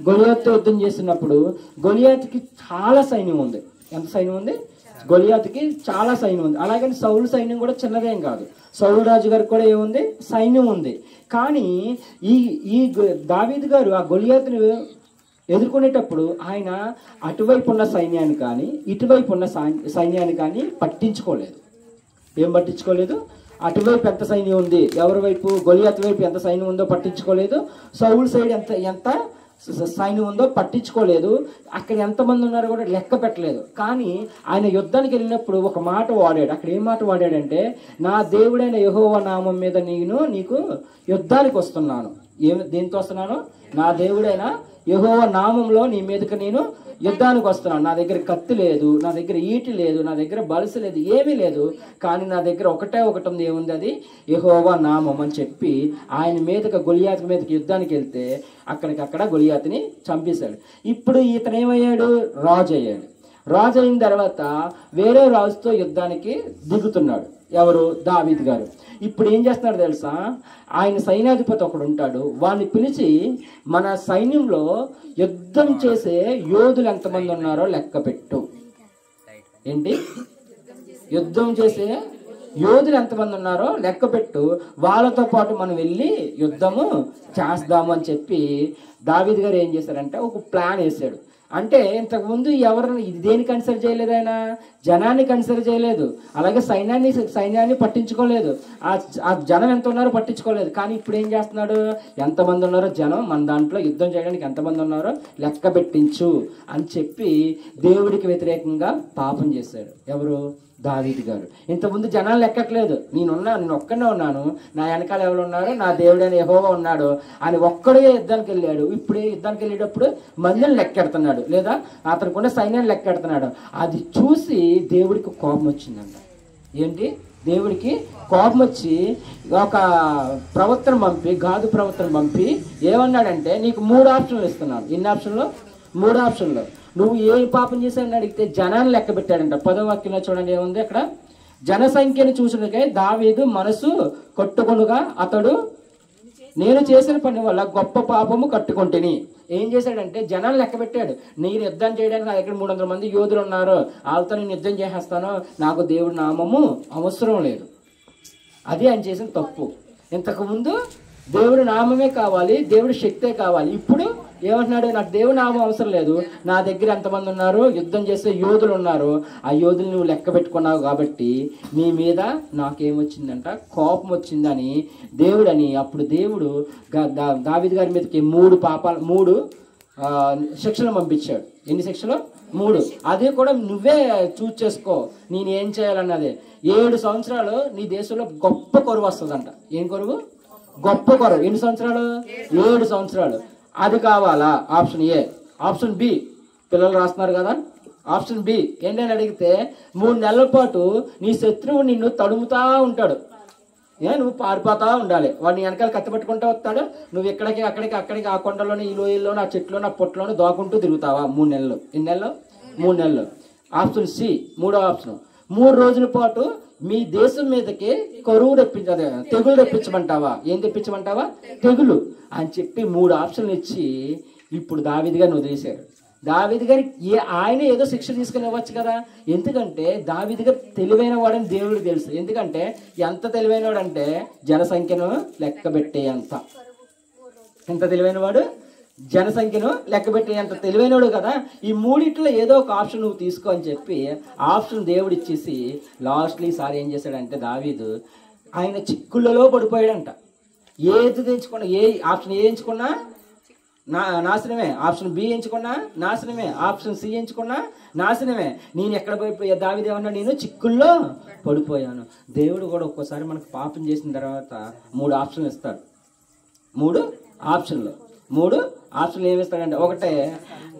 గొలియాతుతో యుద్ధం చేస్తున్నప్పుడు గొలియాతుకి చాలా సైన్యం ఉంది. ఎంత సైన్యం ఉంది? గొలియాతుకి చాలా సైన్యం ఉంది. అలాగని సౌలు సైన్యం కూడా చిన్నదేం కాదు. సౌలు రాజు గారికి కూడా ఏముంది? సైన్యం ఉంది. కానీ ఈ ఈ దావీదు గారు ఆ గొలియాతును ఎదుర్కొనేటప్పుడు ఆయన అటువైపు ఉన్న సైన్యాన్ని కానీ ఇటువైపు ఉన్న సైన్యాన్ని కానీ పట్టించుకోలేదు. ఏం పట్టించుకోలేదు? అటువైపు ఎంత సైన్యం ఉంది, ఎవరి వైపు, గొలియాతు వైపు ఎంత సైన్యం ఉందో పట్టించుకోలేదు. సౌలు సైడ్ ఎంత సైన్యం ఉందో పట్టించుకోలేదు. అక్కడ ఎంతమంది ఉన్నారో కూడా లెక్క పెట్టలేదు. కానీ ఆయన యుద్ధానికి వెళ్ళినప్పుడు ఒక మాట వాడాడు. అక్కడ ఏం మాట వాడాడంటే, నా దేవుడైన యెహోవా నామం మీద నీకు యుద్ధానికి వస్తున్నాను. దేనితో వస్తున్నాను? నా దేవుడైన యెహోవా నామంలో నీ మీదకి నేను యుద్ధానికి వస్తున్నాను. నా దగ్గర కత్తి లేదు, నా దగ్గర ఈటి లేదు, నా దగ్గర బలుసు లేదు, ఏమీ లేదు. కానీ నా దగ్గర ఒకటే ఒకటి ఉంది. ఏముంది? అది యెహోవా నామం అని చెప్పి ఆయన మీదకి గొలియాతు మీదకి యుద్ధానికి వెళ్తే అక్కడికక్కడ గొలియాతుని చంపేశాడు. ఇప్పుడు ఇతను ఏమయ్యాడు? రాజు అయ్యాడు. రాజు అయిన తర్వాత వేరే రాజుతో యుద్ధానికి దిగుతున్నాడు. ఎవరు? దావీదు గారు. ఇప్పుడు ఏం చేస్తున్నాడు తెలుసా? ఆయన సైన్యాధిపతి ఒకడు ఉంటాడు. వాడిని పిలిచి, మన సైన్యంలో యుద్ధం చేసే యోధులు ఎంతమంది ఉన్నారో లెక్క పెట్టు. ఏంటి? యుద్ధం చేసే యోధులు ఎంతమంది ఉన్నారో లెక్క పెట్టు, వాళ్ళతో పాటు మనం వెళ్ళి యుద్ధము చేస్తాము అని చెప్పి దావీదు గారు ఏం చేశారంటే ఒక ప్లాన్ వేసాడు. అంటే ఇంతకుముందు ఎవరిని ఇది దేని కన్సిడర్ చేయలేదు? ఆయన జనాన్ని కన్సిడర్ చేయలేదు. అలాగే సైన్యాన్ని పట్టించుకోలేదు. ఆ జనం ఎంత ఉన్నారో పట్టించుకోలేదు. కానీ ఇప్పుడు ఏం చేస్తున్నాడు? ఎంతమంది ఉన్నారో జనం, మన దాంట్లో యుద్ధం చేయడానికి ఎంతమంది ఉన్నారో లెక్క పెట్టించు అని చెప్పి దేవుడికి వ్యతిరేకంగా పాపం చేశాడు. ఎవరు? దావీదు గారు. ఇంతకుముందు జనాలు ఎక్కట్లేదు. నేను ఒక్కడే ఉన్నాను, నా వెనకాల ఎవరు ఉన్నారు, నా దేవుడైన యెహోవా ఉన్నాడు అని ఒక్కడే యుద్ధానికి వెళ్ళాడు. ఇప్పుడే యుద్ధానికి వెళ్ళేటప్పుడు మందిని లెక్కెడుతున్నాడు, లేదా అతనికున్న సైన్యాన్ని లెక్కెడుతున్నాడు. అది చూసి దేవుడికి కోపం వచ్చిందంట. ఏంటి? దేవుడికి కోపం వచ్చి ఒక ప్రవక్తను పంపి, గాదు ప్రవక్తను పంపి ఏమన్నాడంటే, నీకు 3 ఆప్షన్లు ఇస్తున్నాను. ఎన్ని ఆప్షన్లు? 3 ఆప్షన్లు. నువ్వు ఏ పాపం చేశాడని అడిగితే జనాన్ని లెక్క పెట్టాడంట. 10వ వాక్యంలో చూడండి ఏముంది అక్కడ? జనసంఖ్యను చూసినకై దావీదు మనసు కట్టుకొనుగా అతడు నేను చేసిన పని వల్ల గొప్ప పాపము కట్టుకుంటుని. ఏం చేశాడంటే జనాన్ని లెక్క పెట్టాడు. నేను యుద్ధం చేయడానికి నా దగ్గర 300 మంది యోధులు ఉన్నారు, వాళ్ళతో నేను యుద్ధం చేసేస్తాను, నాకు దేవుడి నామము అవసరం లేదు. అది ఆయన చేసిన తప్పు. ఇంతకుముందు దేవుడి నామమే కావాలి, దేవుడి శక్తే కావాలి. ఇప్పుడు ఏమంటున్నాడు? నాకు దేవుడి నామం అవసరం లేదు, నా దగ్గర ఎంతమంది ఉన్నారు, యుద్ధం చేసే యోధులు ఉన్నారు, ఆ యోధులు నువ్వు లెక్క పెట్టుకున్నావు కాబట్టి నీ మీద నాకేమొచ్చిందంట? కోపం వచ్చిందని దేవుడని. అప్పుడు దేవుడు దావీదు గారి మీదకి 3 శిక్షలు పంపించాడు. ఎన్ని శిక్షలు? 3. అదే కూడా నువ్వే చూస్ చేసుకో, నేను ఏం చేయాలన్నదే. 7 సంవత్సరాలు నీ దేశంలో గొప్ప కరువు వస్తుందంట. ఏం కరువు? గొప్ప కరువు. ఎన్ని సంవత్సరాలు? 7 సంవత్సరాలు. అది కావాలా? Option A. Option B. పిల్లలు రాస్తున్నారు కదా? ఆప్షన్ బి ఏంటని అడిగితే 3 నెలల పాటు నీ శత్రువు నిన్ను తడుముతా ఉంటాడు. నువ్వు పారిపోతా ఉండాలి. వాడిని వెనకాల కత్తి పట్టుకుంటూ వస్తాడు, నువ్వు అక్కడికి ఆ కొండలోని, ఈ లోయల్లోని, ఆ చెట్లోని, ఆ పొట్టులోని దాక్కుంటూ తిరుగుతావా 3 నెలలు. ఎన్ని నెలలు? 3 నెలలు. ఆప్షన్ సి 3వ ఆప్షన్. 3 రోజుల పాటు మీ దేశం మీదకి కరువు తెగులు తెప్పించమంటావా? ఏం తెప్పించమంటావా? తెగులు అని చెప్పి 3 ఆప్షన్లు ఇచ్చి ఇప్పుడు దావీదు గారిని వదిలేశారు. దావీదు గారికి ఆయన ఏదో శిక్ష తీసుకుని ఇవ్వచ్చు కదా. ఎందుకంటే దావీదు గారు తెలివైన వాడని దేవుడికి తెలుసు. ఎందుకంటే ఎంత తెలివైన వాడంటే జనసంఖ్యను లెక్క పెట్టే ఎంత తెలివైన వాడు, జనసంఖ్యను లెక్కబెట్టి అంత తెలివైనడు కదా. ఈ 3 ఏదో ఒక ఆప్షన్ నువ్వు తీసుకో అని చెప్పి ఆప్షన్ దేవుడు ఇచ్చేసి లాస్ట్లీ ఈసారి ఏం చేశాడంటే దావీదు ఆయన చిక్కులలో పడిపోయాడంట. ఏది తెచ్చుకున్నా, ఏ ఆప్షన్ ఏ ఎంచుకున్నా నాశనమే, ఆప్షన్ బి ఎంచుకున్నా నాశనమే, ఆప్షన్ సి ఎంచుకున్నా నాశనమే. నేను ఎక్కడ పడిపోయా? దావీదు ఏమన్నా, నేను చిక్కుల్లో పడిపోయాను. దేవుడు కూడా ఒక్కోసారి మనకు పాపం చేసిన తర్వాత 3 ఆప్షన్లు ఇస్తాడు. 3 ఆప్షన్లు. 3 ఆప్షన్లు ఏమిస్తాడంటే, ఒకటే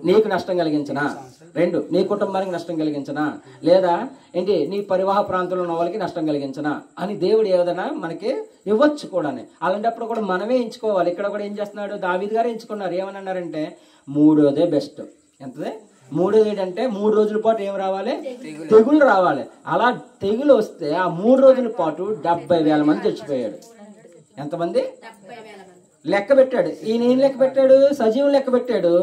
నీకు నష్టం కలిగించనా, 2 నీ కుటుంబానికి నష్టం కలిగించనా, లేదా ఏంటి నీ పరివాహ ప్రాంతంలో ఉన్న వాళ్ళకి నష్టం కలిగించనా అని దేవుడు ఏదైనా మనకి ఇవ్వచ్చు కూడా. అలాంటప్పుడు కూడా మనమే ఎంచుకోవాలి. ఇక్కడ కూడా ఏం చేస్తున్నాడు? దావీదు గారు ఎంచుకున్నారు. ఏమని అన్నారంటే 3దే బెస్ట్. ఎంతదే? 3ది ఏంటంటే 3 రోజుల పాటు ఏం రావాలి? తెగులు రావాలి. అలా తెగులు వస్తే ఆ 3 రోజుల పాటు 70,000 మంది చచ్చిపోయాడు. ఎంతమంది? లెక్క పెట్టాడు. ఈయన ఏం లెక్క పెట్టాడు? సజీవులు లెక్క పెట్టాడు.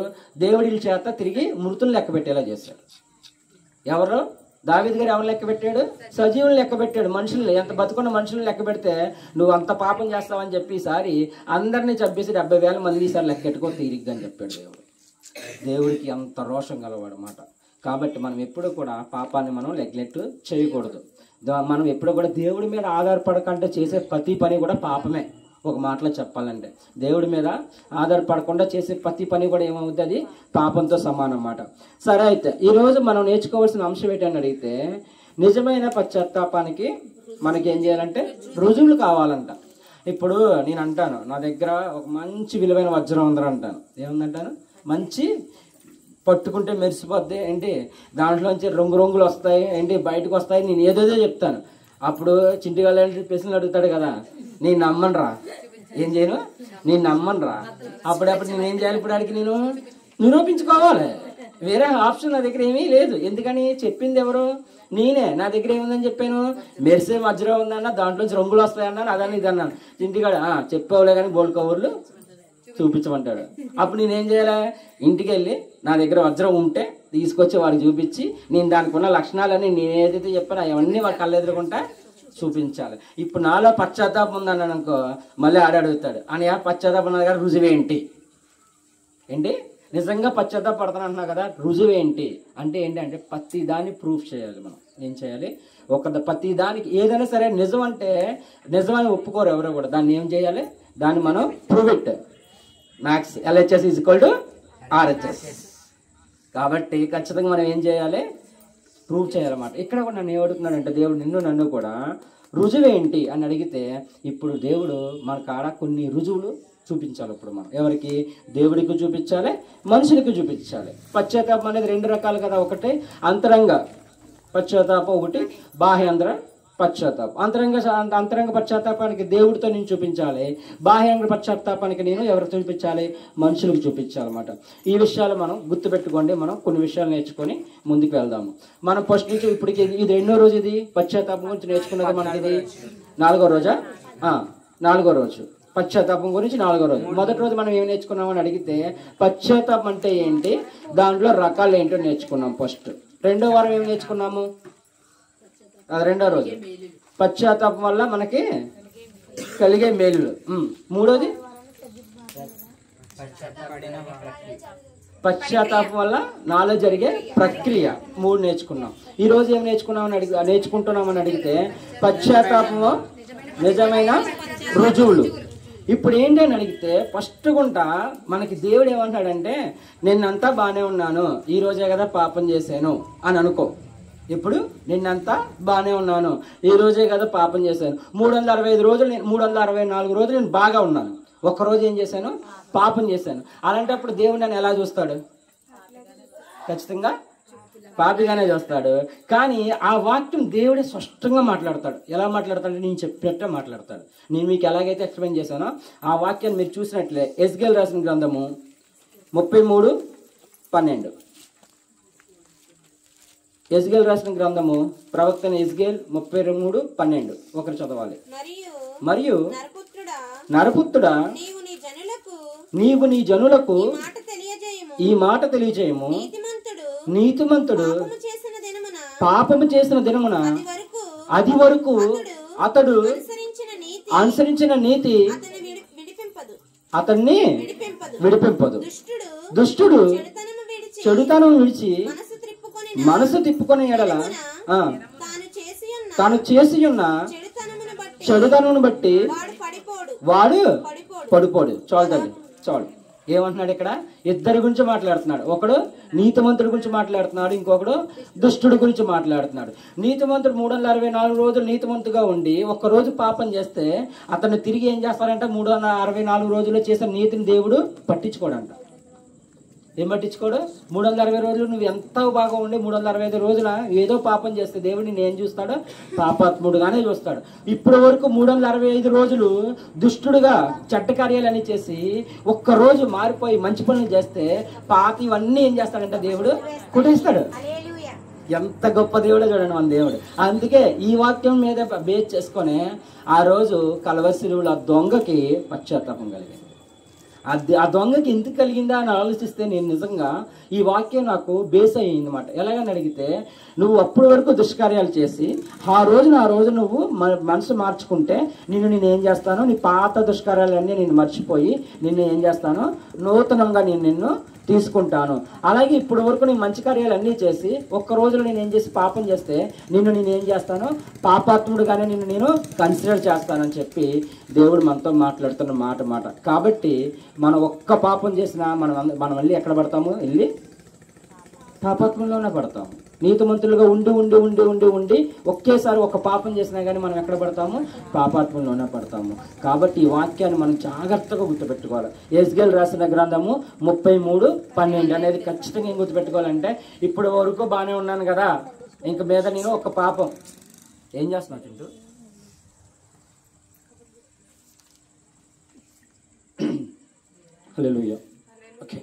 దేవుడి చేత తిరిగి మృతులు లెక్క పెట్టేలా చేశాడు. ఎవరు? దావీదు గారు ఎవరు లెక్క పెట్టాడు? సజీవులు లెక్క పెట్టాడు. మనుషులు ఎంత బతుకున్న మనుషులను లెక్క పెడితే నువ్వు అంత పాపం చేస్తావని చెప్పి ఈసారి అందరినీ చంపేసి 70,000 మంది ఈసారి లెక్క పెట్టుకో తీరిగ్గా అని చెప్పాడు దేవుడు. దేవుడికి అంత రోషం గలవాడు మాట. కాబట్టి మనం ఎప్పుడు కూడా పాపాన్ని మనం నెగ్లెక్ట్ చేయకూడదు. మనం ఎప్పుడు కూడా దేవుడి మీద ఆధారపడకుండా చేసే ప్రతి పని కూడా పాపమే. ఒక మాటలో చెప్పాలంటే దేవుడి మీద ఆధారపడకుండా చేసే ప్రతి పని కూడా ఏమవుతుంది? అది పాపంతో సమానం అన్నమాట. సరే, అయితే ఈరోజు మనం నేర్చుకోవాల్సిన అంశం ఏంటని అడిగితే, నిజమైన పశ్చాత్తాపానికి మనకి ఏం చేయాలంటే రుజువులు కావాలంట. ఇప్పుడు నేను అంటాను, నా దగ్గర ఒక మంచి విలువైన వజ్రం ఉందని అంటాను. ఏముందంటాను? మంచి పట్టుకుంటే మెరిసిపోద్ది ఏంటి, దాంట్లోంచి రంగులు వస్తాయి ఏంటి, బయటకు వస్తాయి, నేను ఏదేదో చెప్తాను. అప్పుడు చింటిగాళ్ళు ప్రశ్నలు అడుగుతాడు కదా, నేను నమ్మనురా, ఏం చేయను, నేను నమ్మనురా. అప్పుడప్పుడు నేను ఏం చేయాలి? ఇప్పుడు అడిగి నేను నిరూపించుకోవాలి. వేరే ఆప్షన్ నా దగ్గర ఏమీ లేదు. ఎందుకని? చెప్పింది ఎవరు? నేనే. నా దగ్గర ఏముందని చెప్పాను? మెరిసే వజ్రం ఉందన్నా, దాంట్లోంచి రంగులు వస్తాయన్నాను, అదన్నా ఇదన్నాను. చింటిగాడు చెప్పేవాళ్ళే కానీ బోల్ కవర్లు చూపించమంటాడు. అప్పుడు నేనేం చేయాలి? ఇంటికి వెళ్ళి నా దగ్గర వజ్రం ఉంటే తీసుకొచ్చి వాడికి చూపించి, నేను దానికి ఉన్న లక్షణాలన్నీ నేను ఏదైతే చెప్పానో అవన్నీ వాడు కళ్ళెదురుకుంటా చూపించాలి. ఇప్పుడు నాలో పశ్చాత్తాపం ఉందన్నాను అనుకో, మళ్ళీ అడుగుతాడు అని పశ్చాత్తాపం ఉన్నది కదా, రుజువేంటి? ఏంటి నిజంగా పశ్చాత్తాపడతాను అంటున్నా కదా, రుజువేంటి అంటే ఏంటంటే ప్రతి దాన్ని ప్రూఫ్ చేయాలి. మనం ఏం చేయాలి? ప్రతి దానికి ఏదైనా సరే నిజం అంటే నిజమని ఒప్పుకోరు ఎవరో కూడా. దాన్ని ఏం చేయాలి? దాన్ని మనం prove it. Maths LHS = RHS. కాబట్టి ఖచ్చితంగా మనం ఏం చేయాలి? ప్రూవ్ చేయాలన్నమాట. ఇక్కడ కూడా నన్ను ఏమడుగుతున్నాడంటే దేవుడు నన్ను కూడా రుజువేంటి అని అడిగితే, ఇప్పుడు దేవుడు మన కాడ కొన్ని రుజువులు చూపించాలి. ఇప్పుడు మనం ఎవరికి? దేవుడికి చూపించాలి, మనుషులకి చూపించాలి. పశ్చాత్తాపం అనేది 2 రకాలు కదా. ఒకటి అంతరంగ పశ్చాత్తాపం, ఒకటి బాహ్యాంధ్ర పశ్చాత్తాపం. అంతరంగ పశ్చాత్తాపానికి దేవుడితో నేను చూపించాలి, బాహ్యాంధ్ర పశ్చాత్తాపానికి నేను ఎవరు చూపించాలి? మనుషులకు చూపించాలన్నమాట. ఈ విషయాలు మనం గుర్తుపెట్టుకోండి. మనం కొన్ని విషయాలు నేర్చుకొని ముందుకు వెళ్దాము. మనం ఫస్ట్ నుంచి ఇప్పటికి ఇది ఎన్నో రోజు? ఇది పశ్చాత్తాపం గురించి నేర్చుకున్నది మనకి ఇది 4వ రోజా? 4వ రోజు పశ్చాత్తాపం గురించి 4వ రోజు. మొదటి రోజు మనం ఏం నేర్చుకున్నామని అడిగితే పశ్చాత్తాపం అంటే ఏంటి, దాంట్లో రకాలు ఏంటో నేర్చుకున్నాం ఫస్ట్. 2వ వారం ఏం నేర్చుకున్నాము? అది 2వ రోజు. పశ్చాత్తాపం వల్ల మనకి కలిగే మేలులు. 3వది పశ్చాత్తాపం వల్ల నాలో జరిగే ప్రక్రియ. 3 నేర్చుకున్నాం. ఈ రోజు ఏం నేర్చుకుంటున్నామని అడిగితే పశ్చాత్తాపంలో నిజమైన రుజువులు. ఇప్పుడు ఏంటి అని అడిగితే ఫస్ట్ గుంట మనకి దేవుడు ఏమంటాడంటే, నిన్నంతా బాగానే ఉన్నాను, ఈ రోజే కదా పాపం చేశాను అని అనుకో. ఇప్పుడు నిన్నంతా బాగానే ఉన్నాను, ఈ రోజే కదా పాపం చేశాను. 365 రోజులు 364 రోజులు నేను బాగా ఉన్నాను, ఒక్కరోజు ఏం చేశాను? పాపం చేశాను. అలాంటప్పుడు దేవుడు నన్ను ఎలా చూస్తాడు? ఖచ్చితంగా పాపిగానే చూస్తాడు. కానీ ఆ వాక్యం దేవుడే స్పష్టంగా మాట్లాడతాడు. ఎలా మాట్లాడతాడు? నేను చెప్పినట్టే మాట్లాడతాడు. నేను మీకు ఎలాగైతే ఎక్స్ప్లెయిన్ చేశానో ఆ వాక్యాన్ని మీరు చూసినట్లే ఎజ్కేల్ రాసిన గ్రంథము 33:12. ఎజ్కేల్ రాసిన గ్రంథము ప్రవక్త ఎజ్కేల్ 33:12 ఒకరు చదవాలి. మరియు నరపుత్రుడా, నీవు నీ జనులకు ఈ మాట తెలియజేయము, నీతిమంతుడు పాపము చేసిన దినమున అది వరకు అతడు అనుసరించిన నీతి అతన్ని విడిపింపదు. దుష్టుడు చెడుతనం విడిచి మనసు తిప్పుకొని ఎడల తాను చేసి ఉన్న చెడుతనమును బట్టి వాడు పడిపోడు. చాలు. ఏమంటున్నాడు ఇక్కడ? ఇద్దరి గురించి మాట్లాడుతున్నాడు. ఒకడు నీతిమంతుడి గురించి మాట్లాడుతున్నాడు, ఇంకొకడు దుష్టుడి గురించి మాట్లాడుతున్నాడు. నీతిమంతుడు 364 రోజులు నీతిమంతుగా ఉండి ఒక్కరోజు పాపం చేస్తే అతను తిరిగి ఏం చేస్తారంటే 364 రోజుల్లో చేసిన నీతిని దేవుడు పట్టించుకోడంట. ఏం పట్టించుకోడు? 360 రోజులు నువ్వు ఎంత బాగా ఉండి 365 రోజుల ఏదో పాపం చేస్తే దేవుడు నేను ఏం చూస్తాడో? పాపాత్ముడుగానే చూస్తాడు. ఇప్పటి వరకు 365 రోజులు దుష్టుడుగా చెడ్డ కార్యాలన్నీ చేసి ఒక్కరోజు మారిపోయి మంచి పనులు చేస్తే పాత ఇవన్నీ ఏం చేస్తాడంటే దేవుడు కొట్టేస్తాడు. ఎంత గొప్ప దేవుడో చూడండి మన దేవుడు. అందుకే ఈ వాక్యం మీద బేస్ చేసుకొని ఆ రోజు కల్వరి శిలువలో దొంగకి పశ్చాత్తాపం కలిగింది. ఆ దొంగకి ఎందుకు కలిగిందా అని ఆలోచిస్తే నేను నిజంగా ఈ వాక్యం నాకు బేస్ అయ్యింది అన్నమాట. ఎలాగని అడిగితే, నువ్వు అప్పటి వరకు దుష్కార్యాలు చేసి ఆ రోజు నువ్వు మనసు మార్చుకుంటే నేను ఏం చేస్తాను, నీ పాత దుష్కార్యాలన్నీ నేను మర్చిపోయి నిన్ను ఏం చేస్తాను, నూతనంగా నేను నిన్ను తీసుకుంటాను. అలాగే ఇప్పటి వరకు నేను మంచి కార్యాలు అన్నీ చేసి ఒక్క రోజులో నేను ఏం చేసి పాపం చేస్తే నేను ఏం చేస్తాను, పాపాత్ముడుగానే నేను కన్సిడర్ చేస్తానని చెప్పి దేవుడు మనతో మాట్లాడుతున్న మాట. కాబట్టి మనం ఒక్క పాపం చేసినా మనం మళ్ళీ ఎక్కడ పడతాము, వెళ్ళి పాపాత్మంలోనే పడతాము. నీతిమంతులుగా ఉండి ఒకేసారి ఒక పాపం చేసినా కానీ మనం ఎక్కడ పడతాము, పాపాత్మంలోనే పడతాము. కాబట్టి ఈ వాక్యాన్ని మనం జాగ్రత్తగా గుర్తుపెట్టుకోవాలి. యెజ్కేలు రాసిన గ్రంథము 33:12 అనేది ఖచ్చితంగా ఏం గుర్తుపెట్టుకోవాలంటే, ఇప్పుడు వరకు బాగానే ఉన్నాను కదా, ఇంక మీద నేను ఒక పాపం ఏం చేస్తున్నా చింటూ, హల్లెలూయా. ఓకే,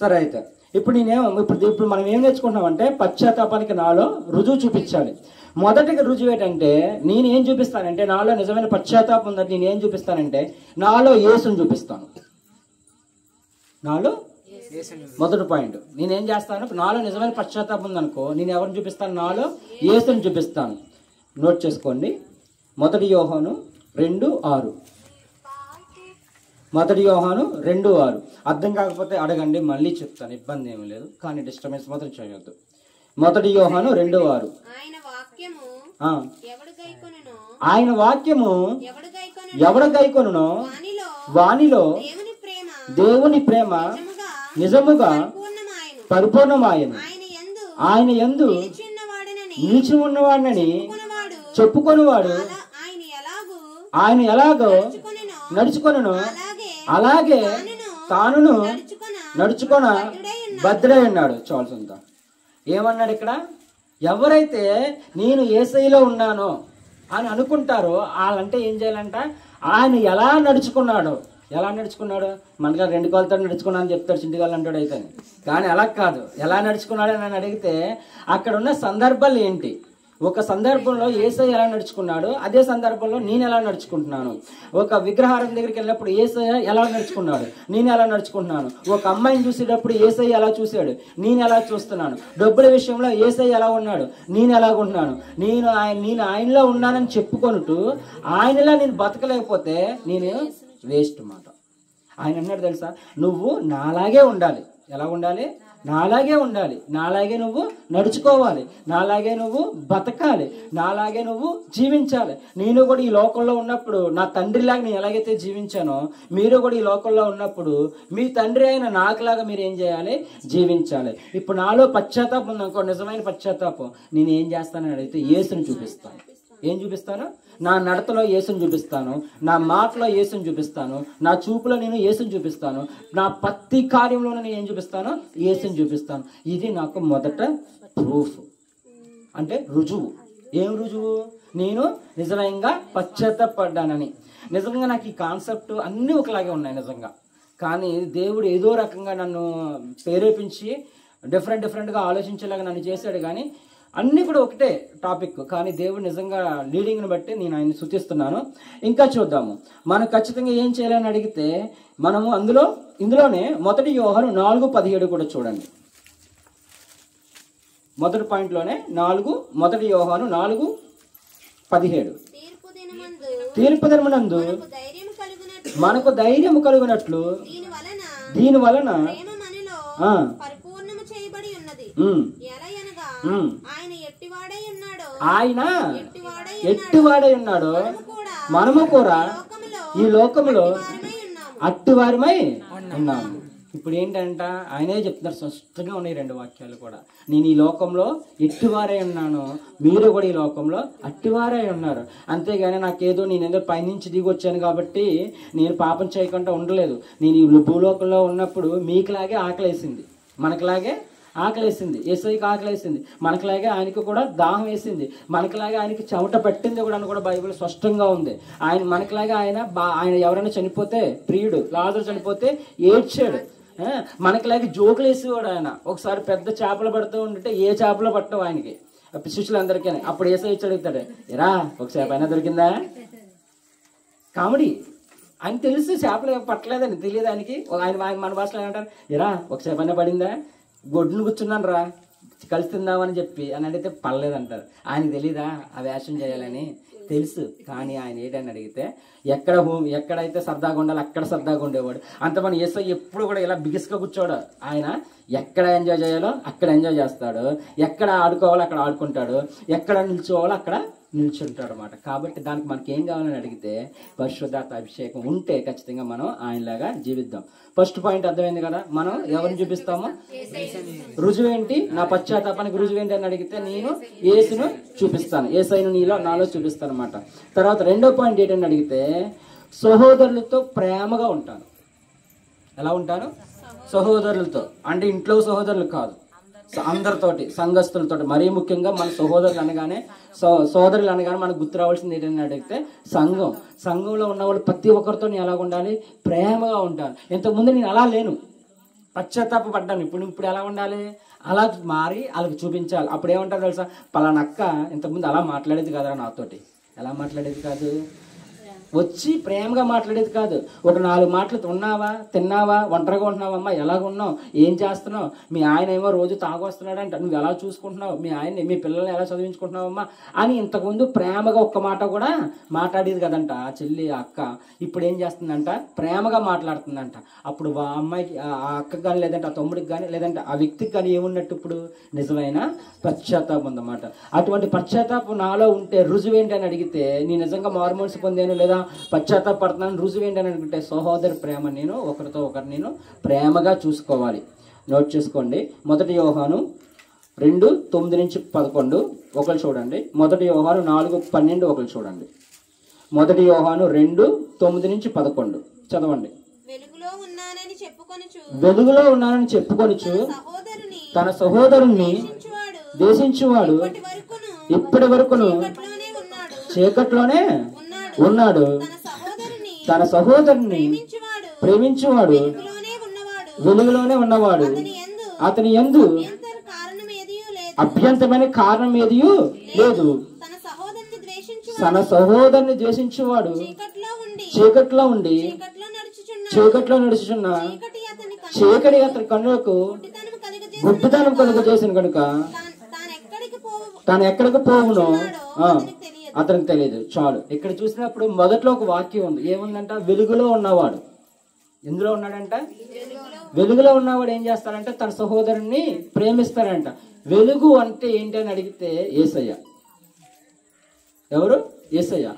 సరే. అయితే ఇప్పుడు మనం ఏం నేర్చుకుంటున్నామంటే, పశ్చాత్తాపానికి నాలో రుజువు చూపించాలి. మొదటిగా రుజువు ఏంటంటే, నేను ఏం చూపిస్తానంటే, నాలో నిజమైన పశ్చాత్తాపం ఉందంటే నేను ఏం చూపిస్తానంటే, నాలో యేసుని చూపిస్తాను. నాలో మొదటి పాయింట్ నేనేం చేస్తాను, నాలో నిజమైన పశ్చాత్తాపం ఉందనుకో, నేను ఎవరిని చూపిస్తాను, నాలో యేసుని చూపిస్తాను. నోట్ చేసుకోండి. 1 యోహాను 2:6. 1 యోహాను 2:6. అర్థం కాకపోతే అడగండి, మళ్ళీ చెప్తాను, ఇబ్బంది ఏమీ లేదు, కానీ డిస్టర్బెన్స్ మాత్రం చేయొద్దు. 1 యోహాను 2:6. ఆయన వాక్యము ఎవడు గైకొనునో వానిలో దేవుని ప్రేమ నిజముగా పరిపూర్ణమాయను. ఆయన యందు నిలిచి ఉన్నవాడని చెప్పుకొనివాడు ఆయన ఎలాగో నడుచుకొనును అలాగే తానును నడుచుకొన భద్రై ఉన్నాడు. చాల్సంతా ఏమన్నాడు ఇక్కడ, ఎవరైతే నేను యేసయ్యలో ఉన్నానో అని అనుకుంటారో వాళ్ళంటే ఏం చేయాలంట, ఆయన ఎలా నడుచుకున్నాడు మనగా 2 కాళ్ళతో నడుచుకున్నా అని చెప్తాడు, చింటిగాళ్ళు అంటాడు. అయితే కానీ అలా కాదు, ఎలా నడుచుకున్నాడు అని అడిగితే అక్కడ ఉన్న సందర్భాలు ఏంటి, ఒక సందర్భంలో యేసయ్య ఎలా నడుచుకున్నాడు, అదే సందర్భంలో నేను ఎలా నడుచుకుంటున్నాను. ఒక విగ్రహారం దగ్గరికి వెళ్ళినప్పుడు యేసయ్య ఎలా నడుచుకున్నాడు, నేను ఎలా నడుచుకుంటున్నాను. ఒక అమ్మాయిని చూసేటప్పుడు యేసయ్య ఎలా చూశాడు, నేను ఎలా చూస్తున్నాను. డబ్బుల విషయంలో యేసయ్య ఎలా ఉన్నాడు, నేను ఎలాగుంటున్నాను. నేను ఆయనలో ఉన్నానని చెప్పుకుంటూ ఆయనలా నేను బతకలేకపోతే నేను వేస్ట్ మాట. ఆయన అన్నాడు తెలుసా, నువ్వు నాలాగే ఉండాలి. ఎలా ఉండాలి, నాలాగే ఉండాలి, నాలాగే నువ్వు నడుచుకోవాలి, నాలాగే నువ్వు బతకాలి, నాలాగే నువ్వు జీవించాలి. నేను కూడా ఈ లోకంలో ఉన్నప్పుడు నా తండ్రిలాగా నేను ఎలాగైతే జీవించానో, మీరు కూడా ఈ లోకంలో ఉన్నప్పుడు మీ తండ్రి అయిన నాకులాగా మీరు ఏం చేయాలి, జీవించాలి. ఇప్పుడు నాలో పశ్చాత్తాపం ఉందనుకో, నిజమైన పశ్చాత్తాపం, నేను ఏం చేస్తానని అడిగితే యేసుని చూపిస్తాను. ఏం చూపిస్తాను, నా నడతలో యేసుని చూపిస్తాను, నా మాటలో యేసుని చూపిస్తాను, నా చూపులో నేను యేసుని చూపిస్తాను, నా ప్రతి కార్యంలో నేను ఏం చూపిస్తాను, యేసుని చూపిస్తాను. ఇది నాకు మొదట ప్రూఫ్, అంటే రుజువు. ఏం రుజువు, నేను నిజంగా పశ్చాత్తాపడ్డానని. నిజంగా నాకు ఈ కాన్సెప్ట్ అన్నీ ఒకలాగే ఉన్నాయి నిజంగా, కానీ దేవుడు ఏదో రకంగా నన్ను ప్రేరేపించి డిఫరెంట్గా ఆలోచించేలాగా నన్ను చేశాడు. కానీ అన్నీ కూడా ఒకటే టాపిక్, కానీ దేవుడు నిజంగా లీడింగ్ని బట్టి నేను ఆయన స్తుతిస్తున్నాను. ఇంకా చూద్దాము, మనం ఖచ్చితంగా ఏం చేయాలని అడిగితే, మనము ఇందులోనే 1 యోహాను 4:17 కూడా చూడండి. మొదటి పాయింట్లోనే 1 యోహాను 4:17. తీర్పు దినమునందు మనకు ధైర్యం కలుగునట్లు దీని వలన ఆయన ఎట్టివాడై ఉన్నాడో మనము కూడా ఈ లోకములో అట్టివారమై ఉన్నాము. ఇప్పుడు ఏంటంట, ఆయనే చెప్తున్నారు, స్పష్టంగా ఉన్నాయి 2 వాక్యాలు కూడా. నేను ఈ లోకంలో ఎట్టివారై ఉన్నాను, మీరు కూడా ఈ లోకంలో అట్టివారై ఉన్నారు. అంతేగాని నాకేదో నేనేదో పైనుంచి దిగి వచ్చాను కాబట్టి నేను పాపం చేయకుండా ఉండలేదు. నేను ఈ భూలోకంలో ఉన్నప్పుడు మీకులాగే ఆకలేసింది, మనకులాగే ఆకలేసింది, యేసయ్యకి ఆకలేసింది, మనకులాగే ఆయనకు కూడా దాహం వేసింది, మనకులాగే ఆయనకి చెమట పట్టింది కూడా అని కూడా బైబిల్ స్పష్టంగా ఉంది. మనకులాగా ఆయన ఎవరైనా చనిపోతే, ప్రియుడు లాజరు చనిపోతే ఏడ్చాడు, మనకులాగే జోకులు వేసేవాడు ఆయన. ఒకసారి పెద్ద చేపలు పడుతూ ఉంటే ఏ చేపలు పట్టవు ఆయనకి, శిష్యులందరికీ. అప్పుడు యేసయ్య అడుగుతాడు, ఎరా ఒక చేప అయినా దొరికిందా, కామెడీ. అని తెలుసు చేపలు పట్టలేదని తెలియదు ఆయనకి. ఆయన మన భాషలో ఏమంటారు, ఎరా ఒక చేపన్న పడిందా, గొడ్డును కూర్చున్నాను రా కలిసి తిందామని చెప్పి అని అడిగితే పడలేదంటారు. ఆయనకి తెలీదా ఆ వేషం చేయాలని? తెలుసు. కానీ ఆయన ఏంటని అడిగితే ఎక్కడైతే సరదాగా ఉండాలో అక్కడ సరదాగా ఉండేవాడు. అంతమంది యేసు ఎప్పుడు కూడా ఇలా బిగిస్గా కూర్చోడు. ఆయన ఎక్కడ ఎంజాయ్ చేయాలో అక్కడ ఎంజాయ్ చేస్తాడు, ఎక్కడ ఆడుకోవాలో అక్కడ ఆడుకుంటాడు, ఎక్కడ నిల్చోవాలో అక్కడ నిల్చుంటాడు అనమాట. కాబట్టి దానికి మనకి ఏం కావాలని అడిగితే పరిశుద్ధాత్మ అభిషేకం ఉంటే ఖచ్చితంగా మనం ఆయనలాగా జీవిద్దాం. ఫస్ట్ పాయింట్ అర్థమైంది కదా. మనం ఎవరిని చూపిస్తామో రుజువేంటి, నా పశ్చాత్తాపానికి రుజువేంటి అని అడిగితే నేను యేసును చూపిస్తాను, యేసయ్యను నాలో చూపిస్తాను అనమాట. తర్వాత రెండో పాయింట్ ఏంటని అడిగితే సహోదరులతో ప్రేమగా ఉంటాను. ఎలా ఉంటాను? సహోదరులతో. అంటే ఇంట్లో సహోదరులు కాదు, అందరితోటి, సంఘస్థులతో. మరీ ముఖ్యంగా మన సహోదరులు అనగానే సోదరులు అనగానే మనకు గుర్తు రావాల్సింది ఏంటని అడిగితే సంఘంలో ఉన్న వాళ్ళు ప్రతి ఒక్కరితో నేను ఎలా ఉండాలి? ప్రేమగా ఉంటాను. ఇంతకుముందు నేను అలా లేను, పశ్చాత్తాపడ్డాను. ఇప్పుడు ఎలా ఉండాలి? అలా మారి వాళ్ళకి చూపించాలి. అప్పుడు ఏమంటారు తెలుసా, పలానా అక్క ఇంతకుముందు అలా మాట్లాడేది కదరా నాతోటి. ఎలా మాట్లాడేది కాదు, వచ్చి ప్రేమగా మాట్లాడేది కాదు. ఒక 4 మాటలు ఉన్నావా, తిన్నావా, ఒంటరిగా ఉంటున్నావమ్మా, ఎలాగున్నావు, ఏం చేస్తున్నావు, మీ ఆయన ఏమో రోజు తాగొస్తున్నాడంట, నువ్వు ఎలా చూసుకుంటున్నావు, మీ ఆయన్ని మీ పిల్లల్ని ఎలా చదివించుకుంటున్నావమ్మా అని ఇంతకుముందు ప్రేమగా ఒక్క మాట కూడా మాట్లాడేది కదంట ఆ చెల్లి ఆ అక్క. ఇప్పుడు ఏం చేస్తుందంట? ప్రేమగా మాట్లాడుతుందంట. అప్పుడు ఆ అమ్మాయికి, ఆ అక్కకి కానీ, లేదంటే ఆ తమ్ముడికి కానీ, లేదంటే ఆ వ్యక్తికి కానీ ఏమున్నట్టు ఇప్పుడు నిజమైన పశ్చాత్తాపం ఉందన్నమాట. అటువంటి పశ్చాత్తాపం నాలో ఉంటే రుజువేంటి అని అడిగితే నేను నిజంగా మారుమనసు పొందాను లేదా పశ్చాత్తాపడుతున్నాను రుజువు ఏంటని అనుకుంటే సహోదరి ప్రేమ. నేను ఒకరితో ఒకరు నేను ప్రేమగా చూసుకోవాలి. నోట్ చేసుకోండి. 1 యోహాను 2:9-11 ఒకరు చూడండి. 1 యోహాను 4:12 ఒకరు చూడండి. 1 యోహాను 2:9-11 చదవండి. వెలుగులో ఉన్నానని చెప్పుకొనుచు తన సహోదరుణ్ణి దేశించువాడు ఇప్పటి వరకును చీకట్లోనే ఉన్నాడు, తన సహోదరుని ప్రేమించువాడు వెలుగులోనే ఉన్నవాడు, అతని యందు అభ్యంతరమైన కారణం ఏదీ లేదు. తన సహోదరుని ద్వేషించువాడు చీకట్లో ఉండి చీకట్లో నడుచుచున్న చీకటి అతని కన్నులకు గుడ్డితనం కలుగజేసిన కనుక తాను ఎక్కడికి పోవునో అతనికి తెలియదు. చాలు. ఇక్కడ చూసినప్పుడు మొదట్లో ఒక వాక్యం ఉంది. ఏముందంట? వెలుగులో ఉన్నవాడు. ఎందులో ఉన్నాడంట? వెలుగులో ఉన్నవాడు ఏం చేస్తాడంటే తన సహోదరుణ్ణి ప్రేమిస్తాడంట. వెలుగు అంటే ఏంటి అని అడిగితే యేసయ్య. ఎవరు? యేసయ్య.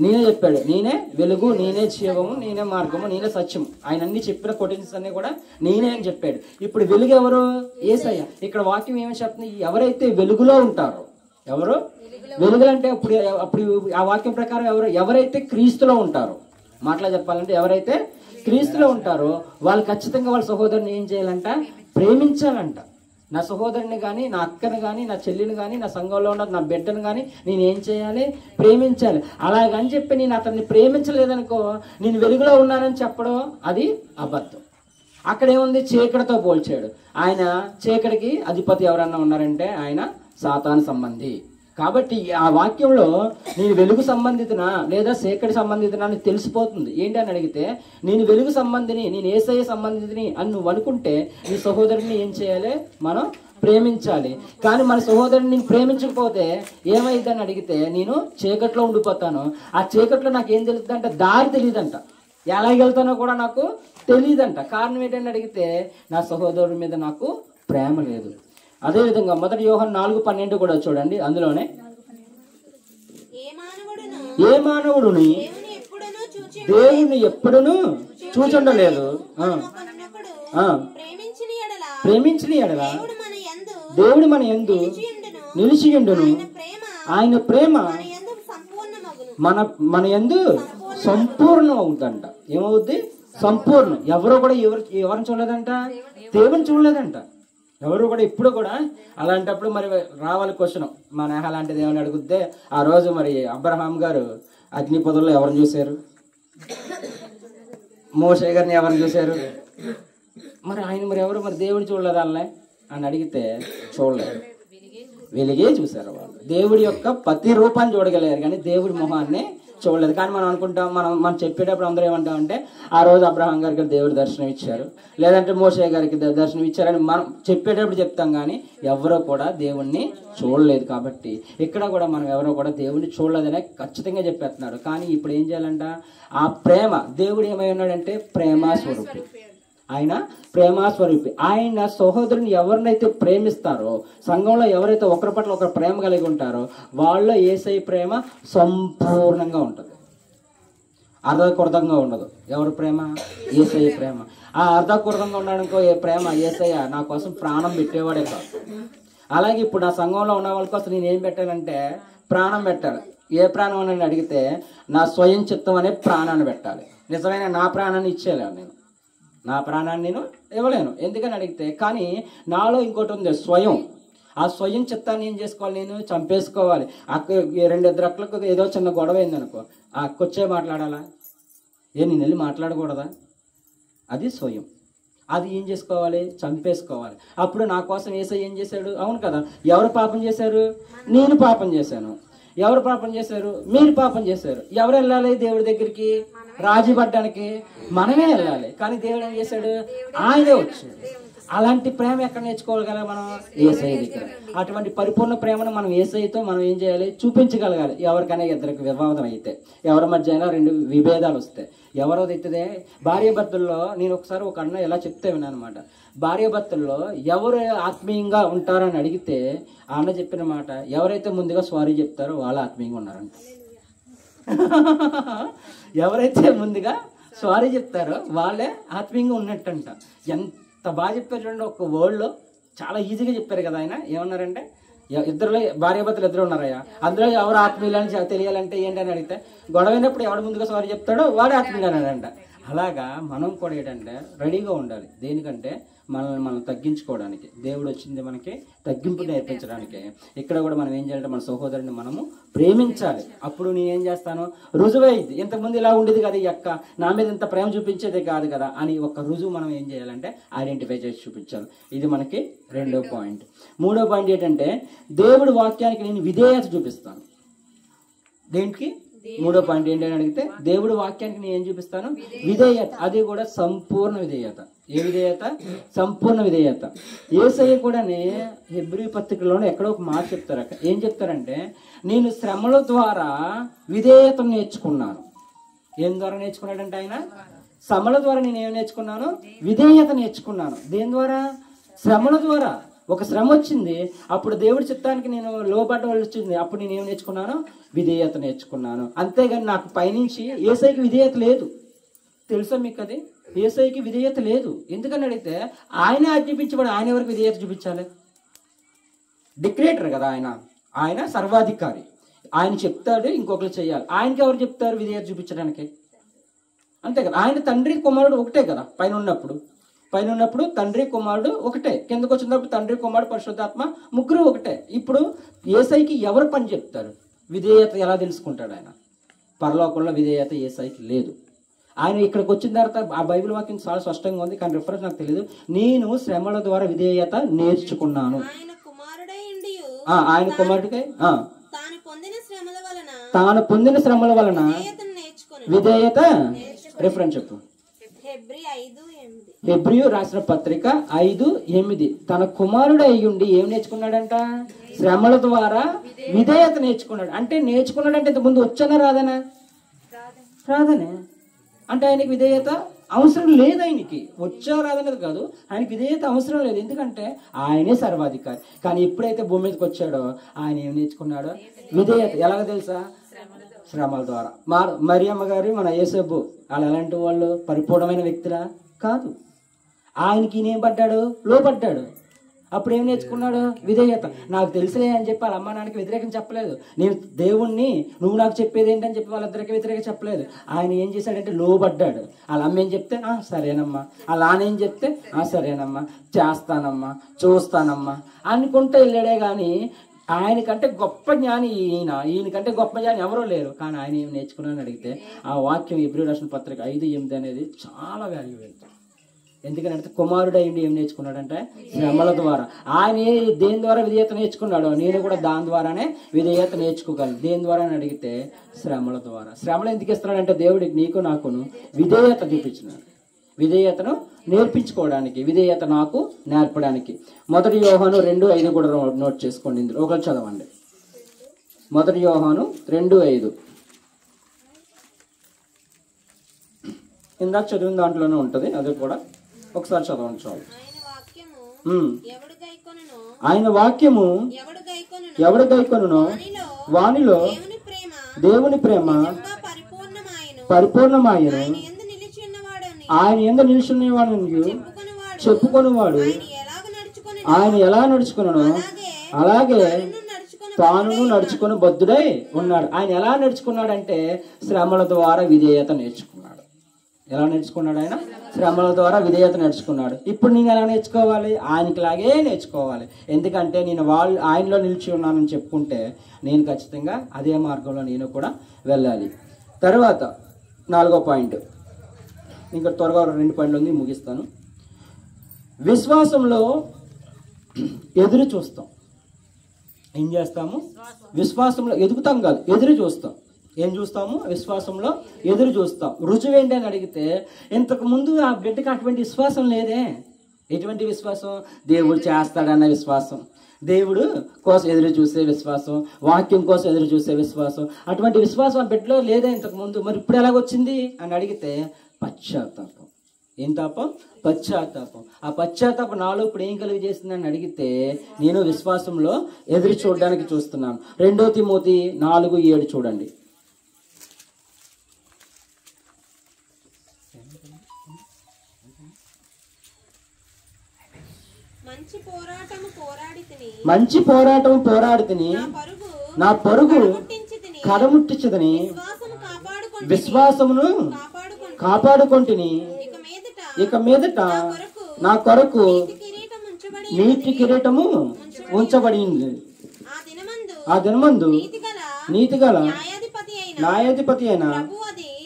నేనే చెప్పాడు, నేనే వెలుగు, నేనే జీవము, నేనే మార్గము, నేనే సత్యము. ఆయన అన్ని చెప్పిన కొటేషన్స్ అన్ని కూడా నేనే అని చెప్పాడు. ఇప్పుడు వెలుగు ఎవరు? యేసయ్య. ఇక్కడ వాక్యం ఏమని చెప్తుంది? ఎవరైతే వెలుగులో ఉంటారో, ఎవరు వెలుగులు అంటే అప్పుడు ఆ వాక్యం ప్రకారం ఎవరైతే క్రీస్తులో ఉంటారో, మాటలా చెప్పాలంటే ఎవరైతే క్రీస్తులో ఉంటారో వాళ్ళు ఖచ్చితంగా వాళ్ళ సహోదరుని ఏం చేయాలంట? ప్రేమించాలంట. నా సహోదరుని కానీ, నా అక్కని కానీ, నా చెల్లిని కానీ, నా సంఘంలో ఉన్న నా బిడ్డను కానీ నేను ఏం చేయాలి? ప్రేమించాలి. అలాగని చెప్పి నేను అతన్ని ప్రేమించలేదనుకో, నేను వెలుగులో ఉన్నానని చెప్పడం అది అబద్ధం. అక్కడేముంది? చీకటితో పోల్చాడు. ఆయన చీకటికి అధిపతి ఎవరన్నా ఉన్నారంటే ఆయన సాతాను సంబంధి. కాబట్టి ఆ వాక్యంలో నేను వెలుగు సంబంధితనా లేదా చీకటి సంబంధితనా అని తెలిసిపోతుంది. ఏంటి అని అడిగితే నేను వెలుగు సంబంధిని, నేను యేసయ్య సంబంధిని అని నువ్వు అనుకుంటే నీ సహోదరుని ఏం చేయాలి? మనం ప్రేమించాలి. కానీ మన సహోదరుని నేను ప్రేమించకపోతే ఏమైందని అడిగితే నేను చీకట్లో ఉండిపోతాను. ఆ చీకట్లో నాకు ఏం తెలుస్తుంది అంటే దారి తెలియదంట, ఎలా వెళ్తానో కూడా నాకు తెలియదంట. కారణం ఏంటని అడిగితే నా సహోదరుడి మీద నాకు ప్రేమ లేదు. అదేవిధంగా 1 యోహాను 4:12 కూడా చూడండి. అందులోనే ఏ మానవుడుని దేవుణ్ణి ఎప్పుడునూ చూచుండలేదు, ప్రేమించిన ఎడల దేవుడు మన యందు నిలిచియుండును, ఆయన ప్రేమ మన యందు సంపూర్ణం అవుతుందంట. ఏమవుద్ది? సంపూర్ణం. ఎవరు కూడా ఎవరిని చూడలేదంట? దేవుని చూడలేదంట. ఎవరు కూడా ఇప్పుడు కూడా. అలాంటప్పుడు మరి రావాలి క్వశ్చన్, మా నేహ లాంటిది ఏమని అడుగుద్దే, ఆ రోజు మరి అబ్రహాం గారు అగ్ని పొదల్లో ఎవరిని చూశారు? మోషే గారిని ఎవరిని చూశారు? మరి ఆయన మరి ఎవరు మరి దేవుడు చూడలేదు వాళ్ళని అని అడిగితే చూడలేదు, వెలిగే చూశారు వాళ్ళు. దేవుడి యొక్క ప్రతి రూపాన్ని చూడగలిగారు కానీ దేవుడి మొహాన్ని చూడలేదు. కానీ మనం అనుకుంటాం, మనం చెప్పేటప్పుడు అందరూ ఏమంటామంటే ఆ రోజు అబ్రహాం గారికి దేవుడు దర్శనం ఇచ్చారు, లేదంటే మోషే గారికి దర్శనం ఇచ్చారని మనం చెప్పేటప్పుడు చెప్తాం. కానీ ఎవరో కూడా దేవుణ్ణి చూడలేదు. కాబట్టి ఇక్కడ కూడా మనం ఎవరో కూడా దేవుణ్ణి చూడలేదనే ఖచ్చితంగా చెప్పేస్తున్నాడు. కానీ ఇప్పుడు ఏం చేయాలంట, ఆ ప్రేమ, దేవుడు ఏమై ఉన్నాడంటే ప్రేమ స్వరూపి. ఆయన ప్రేమాస్వరూపి. ఆయన సహోదరుని ఎవరినైతే ప్రేమిస్తారో, సంఘంలో ఎవరైతే ఒకరి పట్ల ఒకరు ప్రేమ కలిగి ఉంటారో వాళ్ళలో యేసయ్య ప్రేమ సంపూర్ణంగా ఉంటుంది, అర్ధకృతంగా ఉండదు. ఎవరి ప్రేమ? యేసయ్య ప్రేమ. ఆ అర్ధకృతంగా ఉండడానికో ఏ ప్రేమ, యేసయ్య నా కోసం ప్రాణం పెట్టేవాడే కాదు. అలాగే ఇప్పుడు నా సంఘంలో ఉన్న వాళ్ళ కోసం నేను ఏం పెట్టాలంటే ప్రాణం పెట్టాలి. ఏ ప్రాణం అని అడిగితే నా స్వయం చిత్తం అనే ప్రాణాన్ని పెట్టాలి. నిజమైన నా ప్రాణాన్ని ఇచ్చేయాలి. నేను నా ప్రాణాన్ని నేను ఇవ్వలేను. ఎందుకని అడిగితే, కానీ నాలో ఇంకోటి ఉంది, స్వయం. ఆ స్వయం చిత్తాన్ని ఏం చేసుకోవాలి, నేను చంపేసుకోవాలి. రెండిద్దరు అక్కలకు ఏదో చిన్న గొడవ అయింది అనుకో, ఆ అక్కొచ్చే మాట్లాడాలా, నేను వెళ్ళి మాట్లాడకూడదా? అది స్వయం. అది ఏం చేసుకోవాలి, చంపేసుకోవాలి. అప్పుడు నా కోసం యేసయ్య ఏం చేశాడు? అవును కదా, ఎవరు పాపం చేశారు? నేను పాపం చేశాను. ఎవరు పాపం చేశారు? మీరు పాపం చేశారు. ఎవరు వెళ్ళాలి దేవుడి దగ్గరికి? రాజీ పడ్డానికి మనమే వెళ్ళాలి. కానీ దేవుడు ఏం చేశాడు? ఆయనే వచ్చాడు. అలాంటి ప్రేమ ఎక్కడ నేర్చుకోగలం మనం? యేసయ్య దగ్గర. అటువంటి పరిపూర్ణ ప్రేమను మనం యేసయ్యతో మనం ఏం చేయాలి? చూపించగలగాలి. ఎవరికైనా ఇద్దరికి వివాదం అయితే, ఎవరి మధ్య అయినా రెండు విభేదాలు వస్తాయి, ఎవరో తెచ్చితే భార్యాభర్తల్లో, నేను ఒకసారి ఒక అన్న ఇలా చెప్తే విన్నాను అనమాట. భార్యాభర్తల్లో ఎవరు ఆత్మీయంగా ఉంటారని అడిగితే ఆ అన్న చెప్పిన మాట, ఎవరైతే ముందుగా సారీ చెప్తారో వాళ్ళు ఆత్మీయంగా ఉన్నారంట. ఎవరైతే ముందుగా సారీ చెప్తారో వాళ్ళే ఆత్మీయంగా ఉన్నట్టంట. ఎంత బాగా చెప్పారు చూడండి. ఒక వర్డ్లో చాలా ఈజీగా చెప్పారు కదా ఆయన. ఏమన్నారంటే, ఇద్దరులో భార్యాభర్తలు ఇద్దరు ఉన్నారయ్యా, అందులో ఎవరు ఆత్మీయులని తెలియాలంటే ఏంటని అడిగితే, గొడవైనప్పుడు ఎవడు ముందుగా సారీ చెప్తాడో వాడే ఆత్మీయులనంట. అలాగా మనం కూడా ఏంటంటే రెడీగా ఉండాలి. దేనికంటే మనల్ని మనం తగ్గించుకోవడానికి. దేవుడు వచ్చింది మనకి తగ్గింపు నేర్పించడానికి. ఇక్కడ కూడా మనం ఏం చేయాలంటే మన సహోదరుని మనము ప్రేమించాలి. అప్పుడు నేనేం చేస్తాను, రుజువైద్ది. ఇంతకుముందు ఇలా ఉండేది కదా, ఈ అక్క నా మీద ఇంత ప్రేమ చూపించేది కాదు కదా అని ఒక రుజువు మనం ఏం చేయాలంటే ఐడెంటిఫై చేసి చూపించాలి. ఇది మనకి రెండో పాయింట్. మూడో పాయింట్ ఏంటంటే, దేవుడి వాక్యానికి నేను విధేయత చూపిస్తాను. దేనికి? మూడో పాయింట్ ఏంటని అడిగితే, దేవుడి వాక్యానికి నేను ఏం చూపిస్తాను? విధేయత. అది కూడా సంపూర్ణ విధేయత. ఏ విధేయత? సంపూర్ణ విధేయత. యేసయ్య కూడానే హెబ్రీ పత్రికలోనే ఎక్కడో ఒక మాట చెప్తారు. ఏం చెప్తారంటే, నేను శ్రమల ద్వారా విధేయతను నేర్చుకున్నాను. ఏం ద్వారా నేర్చుకున్నాడంటే ఆయన? శ్రమల ద్వారా నేను ఏం నేర్చుకున్నాను? విధేయత నేర్చుకున్నాను. దేని ద్వారా? శ్రమల ద్వారా. ఒక శ్రమ వచ్చింది, అప్పుడు దేవుడి చిత్తానికి నేను లోబడ్డవలసి వచ్చింది. అప్పుడు నేను ఏం నేర్చుకున్నాను? విధేయత నేర్చుకున్నాను. అంతేగాని నాకు పైనుంచి యేసయ్యకి విధేయత లేదు. తెలుసా మీకు? అది యేసయ్యకి విధేయత లేదు. ఎందుకని అడిగితే, ఆయన ఆజ్ఞాపించబడి ఆయన ఎవరికి విధేయత చూపించాలి? డిక్టేటర్ కదా ఆయన. ఆయన సర్వాధికారి. ఆయన చెప్తాడు, ఇంకొకరు చేయాలి. ఆయనకి ఎవరు చెప్తారు విధేయత చూపించడానికి? అంతే కదా. ఆయన తండ్రి కుమారుడు ఒకటే కదా. పైన ఉన్నప్పుడు తండ్రి కుమారుడు ఒకటే, కిందకు వచ్చినప్పుడు తండ్రి కుమారుడు పరిశుద్ధాత్మ ముగ్గురు ఒకటే. ఇప్పుడు యేసయ్యకి ఎవరు పని చెప్తారు? విధేయత ఎలా తెలుసుకుంటాడు ఆయన? పరలోకంలో విధేయత యేసయ్యకి లేదు. ఆయన ఇక్కడికి వచ్చిన తర్వాత ఆ బైబిల్ వాక్యం చాలా స్పష్టంగా ఉంది, కానీ రిఫరెన్స్ నాకు తెలియదు. నేను శ్రమల ద్వారా విధేయత నేర్చుకున్నాను. ఆయన కుమారుడికై తాను పొందిన శ్రమల వలన విధేయత. రిఫరెన్స్ చెప్పు. హెబ్రియు రాసిన పత్రిక 5:8. తన కుమారుడు అయ్యుండి ఏం నేర్చుకున్నాడంట? శ్రమల ద్వారా విధేయత నేర్చుకున్నాడు. అంటే నేర్చుకున్నాడంటే ఇంతకుముందు వచ్చానా రాదనా? రాదనే. అంటే ఆయనకి విధేయత అవసరం లేదు. ఆయనకి వచ్చా రాదనేది కాదు, ఆయనకి విధేయత అవసరం లేదు. ఎందుకంటే ఆయనే సర్వాధికారి. కానీ ఎప్పుడైతే భూమి మీదకి వచ్చాడో ఆయన ఏం నేర్చుకున్నాడో? విధేయత. ఎలాగో తెలుసా? శ్రమల ద్వారా. మరియమ్మ గారు, మన యేసబ్బు వాళ్ళు ఎలాంటి వాళ్ళు? పరిపూర్ణమైన వ్యక్తులా? కాదు. ఆయనకి ఈయన ఏం పడ్డాడు? లోపడ్డాడు. అప్పుడు ఏం నేర్చుకున్నాడు? విధేయత. నాకు తెలిసే అని చెప్పి వాళ్ళ అమ్మ నాన్నకి వ్యతిరేకం చెప్పలేదు. నేను దేవుణ్ణి, నువ్వు నాకు చెప్పేది ఏంటని చెప్పి వాళ్ళిద్దరికి వ్యతిరేకం చెప్పలేదు. ఆయన ఏం చేశాడంటే లోబడ్డాడు. వాళ్ళ అమ్మ ఏం చెప్తే సరేనమ్మా, వాళ్ళ నాన్న ఏం చెప్తే సరేనమ్మా, చేస్తానమ్మా, చూస్తానమ్మా అనుకుంటూ వెళ్ళాడే. కానీ ఆయనకంటే గొప్ప జ్ఞాని ఈయనకంటే గొప్ప జ్ఞాని ఎవరో లేరు. కానీ ఆయన ఏం నేర్చుకున్నానని అడిగితే, ఆ వాక్యం హెబ్రీ రాసిన పత్రిక 5:8 అనేది చాలా వాల్యూ వెళ్తాం. ఎందుకంటే కుమారుడు అయ్యిండి ఏం నేర్చుకున్నాడంటే శ్రమల ద్వారా. ఆయన దేని ద్వారా విధేయత నేర్చుకున్నాడు, నేను కూడా దాని ద్వారానే విధేయత నేర్చుకోగలను. దేని ద్వారా అని అడిగితే శ్రమల ద్వారా. శ్రమలు ఎందుకు ఇస్తున్నాడంటే దేవుడికి నీకు నాకును విధేయత చూపించినాడు, విధేయతను నేర్పించుకోవడానికి, విధేయత నాకు నేర్పడానికి. 1 యోహాను 2:5 కూడా నోట్ చేసుకోండి. ఇందులో ఒకరు చదవండి. 1 యోహాను 2:5 ఇందాక చదివిన దాంట్లోనే ఉంటది, అది కూడా ఒకసారి చదవండి చాలు. ఆయన వాక్యము ఎవడు గైకొనునో వానిలో దేవుని ప్రేమ పరిపూర్ణమాయను, ఆయన యందు నిలిచినవాడు చెప్పుకొనివాడు ఆయన ఎలా నడుచుకున్నానో అలాగే తాను నడుచుకుని బద్ధుడై ఉన్నాడు. ఆయన ఎలా నడుచుకున్నాడంటే శ్రమల ద్వారా విధేయత నేర్చుకున్నాడు. ఎలా నేర్చుకున్నాడు? ఆయన శ్రమల ద్వారా విధేయత నేర్చుకున్నాడు. ఇప్పుడు నేను ఎలా నేర్చుకోవాలి? ఆయనకిలాగే నేర్చుకోవాలి. ఎందుకంటే నేను ఆయనలో నిలిచి ఉన్నానని చెప్పుకుంటే నేను ఖచ్చితంగా అదే మార్గంలో నేను కూడా వెళ్ళాలి. తర్వాత 4వ పాయింట్, ఇంకా త్వరగా 2 పాయింట్లు ఉంది, ముగిస్తాను. విశ్వాసంలో ఎదురు చూస్తాం. ఏం చేస్తాము? విశ్వాసంలో ఎదుగుతాం కాదు, ఎదురు చూస్తాం. ఏం చూస్తాము? విశ్వాసంలో ఎదురు చూస్తాం. రుజువు ఏంటి అని అడిగితే ఇంతకు ముందు ఆ బిడ్డకి అటువంటి విశ్వాసం లేదే. ఎటువంటి విశ్వాసం? దేవుడు చేస్తాడన్న విశ్వాసం, దేవుడు కోసం ఎదురు చూసే విశ్వాసం, వాక్యం కోసం ఎదురు చూసే విశ్వాసం. అటువంటి విశ్వాసం ఆ బిడ్డలో లేదే ఇంతకు ముందు. మరి ఇప్పుడు ఎలాగొచ్చింది అని అడిగితే పశ్చాత్తాపం. ఏం తాపం? పశ్చాత్తాపం. ఆ పశ్చాత్తాపం నాలో ఇప్పుడు ఏం కలిగి చేస్తుందని అడిగితే నేను విశ్వాసంలో ఎదురు చూడడానికి చూస్తున్నాను. 2 తిమోతి 4:7 చూడండి. మంచి పోరాటం పోరాడితిని, నా పరుగు కడముట్టించదని విశ్వాసమును కాపాడుకొంటిని. ఇక మీదట నా కొరకు నీతి కిరీటము ఉంచబడింది. ఆ దినమందు నీతిగల న్యాయాధిపతి అయిన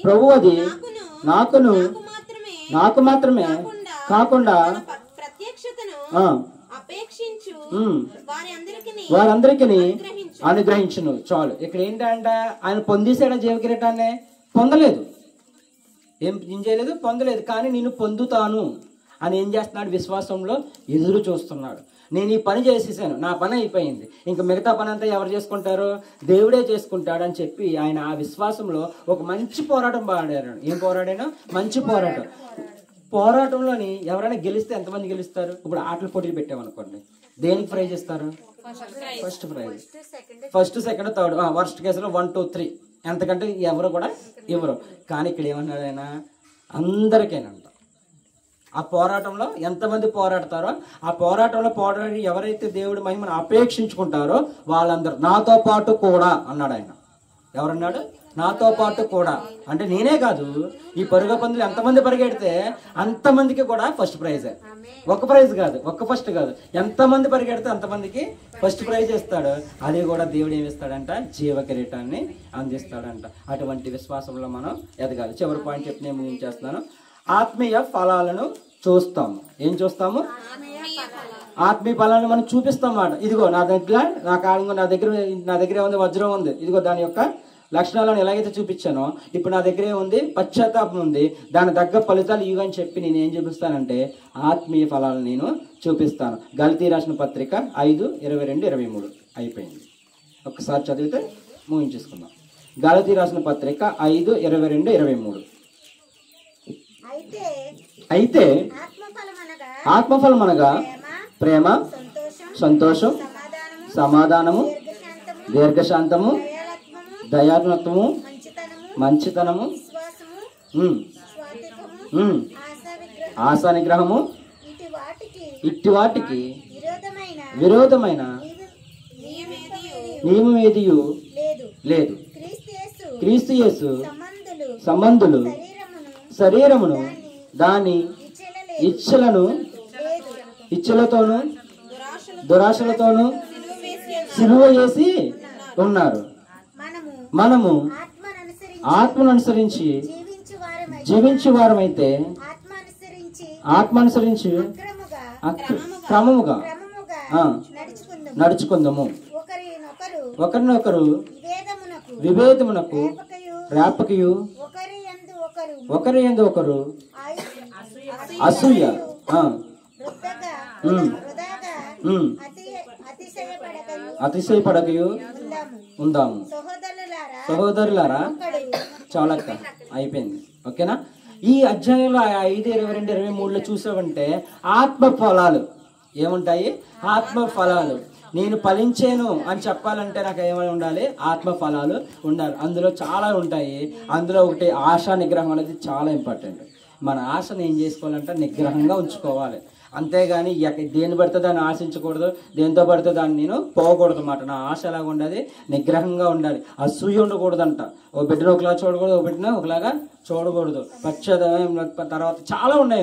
ప్రభు అది నాకు మాత్రమే కాకుండా వారందరికీ అనుగ్రహించును. చాలు. ఇక్కడ ఏంటంటే ఆయన పొందేశాడు జీవ కిరీటాన్ని? పొందలేదు. ఏం చేయలేదు? పొందలేదు. కానీ నేను పొందుతాను అని ఏం చేస్తున్నాడు? విశ్వాసంలో ఎదురు చూస్తున్నాడు. నేను ఈ పని చేసేసాను, నా పని అయిపోయింది, ఇంకా మిగతా పని అంతా ఎవరు చేసుకుంటారు? దేవుడే చేసుకుంటాడు అని చెప్పి ఆయన ఆ విశ్వాసంలో ఒక మంచి పోరాటం పాడారు. ఏం పోరాడాను? మంచి పోరాటం. పోరాటంలోని ఎవరైనా గెలిస్తే ఎంతమంది గెలుస్తారు? ఇప్పుడు ఆటల పోటీలు పెట్టామనుకోండి, దేనికి ప్రైజ్ ఇస్తారు? First prize, first second third, worst కేసులో 1 2 3, ఎంతకంటే ఎవరు కూడా ఇవ్వరు. కానీ ఇక్కడ ఏమన్నాడు ఆయన? అందరికేనంట. ఆ పోరాటంలో ఎంతమంది పోరాడతారో ఆ పోరాటంలో పోరాడి ఎవరైతే దేవుడి మహిమను అపేక్షించుకుంటారో వాళ్ళందరూ నాతో పాటు కూడా అన్నాడు ఆయన. ఎవరన్నాడు? నాతో పాటు కూడా. అంటే నేనే కాదు, ఈ పరుగు పందులు ఎంతమంది పరిగెడితే అంతమందికి కూడా ఫస్ట్ ప్రైజ్. ఒక ప్రైజ్ కాదు, ఒక్క ఫస్ట్ కాదు, ఎంతమంది పరిగెడితే అంతమందికి ఫస్ట్ ప్రైజ్ ఇస్తాడు. అది కూడా దేవుడు ఏమి ఇస్తాడంట? జీవ కిరీటాన్ని అందిస్తాడంట. అటువంటి విశ్వాసంలో మనం ఎదగాలి. చివరి పాయింట్ చెప్పి నేను ముగించేస్తున్నాను. ఆత్మీయ ఫలాలను చూస్తాము. ఏం చూస్తాము? ఆత్మీయ ఫలాలను మనం చూపిస్తాం మాట. ఇదిగో నా దగ్గర ఉంది వజ్రం ఉంది, ఇదిగో దాని యొక్క లక్షణాలను ఎలాగైతే చూపించానో ఇప్పుడు నా దగ్గరే ఉంది, పశ్చాత్తాపం ఉంది, దాని తగ్గ ఫలితాలు ఇవి అని చెప్పి నేను ఏం చూపిస్తానంటే ఆత్మీయ ఫలాలను నేను చూపిస్తాను. గలతీ రాసిన పత్రిక 5:22-23 అయిపోయింది. ఒక్కసారి చదివితే ముగించేసుకుందాం. గలతీ రాసిన పత్రిక 5:22-23. అయితే ఆత్మఫలం అనగా ప్రేమ, సంతోషం, సమాధానము, దీర్ఘశాంతము, దయాత్మత్వము, మంచితనము, ఆశా నిగ్రహము, ఇట్టి వాటికి విరోధమైన నియమం ఏదియు లేదు. క్రీస్తు యేసు సంబంధులు శరీరమును దాని ఇచ్చలతోనూ దురాశలతోనూ సిలువ వేసి ఉన్నారు. మనము ఆత్మను అనుసరించి జీవించు వారమైతే ఆత్మానుసరించి క్రమముగా నడుచుకుందాము. ఒకరినొకరు విభేదమునకు రేపకయు ఒకరి యందు ఒకరు అసూయ అతిశయపడకయు ఉందాము. సహోదరులారా, చాలక్క అయిపోయింది. ఓకేనా? ఈ అధ్యాయంలో 5:22-23 చూసామంటే ఆత్మ ఫలాలు ఏముంటాయి? ఆత్మ ఫలాలు. నేను ఫలించాను అని చెప్పాలంటే నాకు ఏమైనా ఉండాలి? ఆత్మ ఫలాలు ఉండాలి. అందులో చాలా ఉంటాయి. అందులో ఒకటి ఆశా నిగ్రహం అనేది చాలా ఇంపార్టెంట్. మన ఆశను ఏం చేసుకోవాలంటే నిగ్రహంగా ఉంచుకోవాలి. అంతేగాని దేన్ని పడితే దాన్ని ఆశించకూడదు, దేంతో పడితే దాన్ని నేను పోకూడదు అన్నమాట. నా ఆశ ఎలాగ ఉండాలి? నిగ్రహంగా ఉండాలి. అసూయ ఉండకూడదంట. ఓ బిడ్డను ఒకలాగా చూడకూడదు, ఓ బిడ్డను ఒకలాగా చూడకూడదు. పశ్చాత్తాపం తర్వాత చాలా ఉన్నాయి